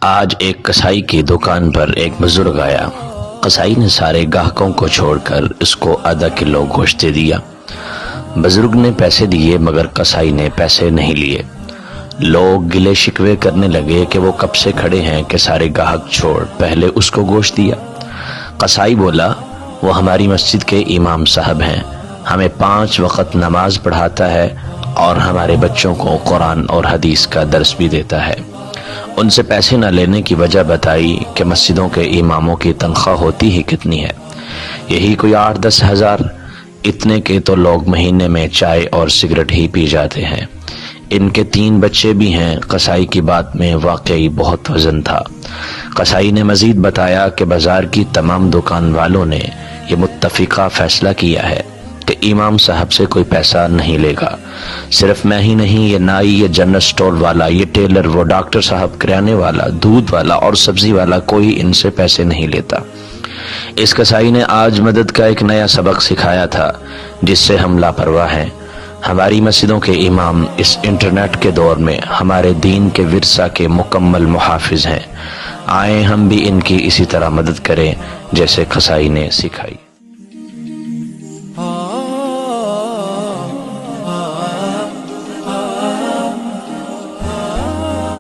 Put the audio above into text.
آج ایک کسائی کی دکان پر ایک بزرگ آیا۔ کسائی نے سارے گاہکوں کو چھوڑ کر اس کو آدھا کلو گوشت دے دیا۔ بزرگ نے پیسے دیے مگر کسائی نے پیسے نہیں لیے۔ لوگ گلے شکوے کرنے لگے کہ وہ کب سے کھڑے ہیں کہ سارے گاہک چھوڑ پہلے اس کو گوشت دیا۔ کسائی بولا، وہ ہماری مسجد کے امام صاحب ہیں، ہمیں 5 وقت نماز پڑھاتا ہے اور ہمارے بچوں کو قرآن اور حدیث کا درس بھی دیتا ہے۔ ان سے پیسے نہ لینے کی وجہ بتائی کہ مسجدوں کے اماموں کی تنخواہ ہوتی ہی کتنی ہے، یہی کوئی 8-10 ہزار۔ اتنے کے تو لوگ مہینے میں چائے اور سگریٹ ہی پی جاتے ہیں۔ ان کے 3 بچے بھی ہیں۔ کسائی کی بات میں واقعی بہت وزن تھا۔ کسائی نے مزید بتایا کہ بازار کی تمام دکان والوں نے یہ متفقہ فیصلہ کیا ہے کہ امام صاحب سے کوئی پیسہ نہیں لے گا۔ صرف میں ہی نہیں، یہ نائی، یہ جنرل سٹور والا، یہ ٹیلر، وہ ڈاکٹر صاحب، کریانے والا، دودھ والا اور سبزی والا، کوئی ان سے پیسے نہیں لیتا۔ اس کسائی نے آج مدد کا ایک نیا سبق سکھایا تھا جس سے ہم لاپرواہ ہیں۔ ہماری مسجدوں کے امام اس انٹرنیٹ کے دور میں ہمارے دین کے ورثہ کے مکمل محافظ ہیں۔ آئیں ہم بھی ان کی اسی طرح مدد کریں جیسے کسائی نے سکھائی۔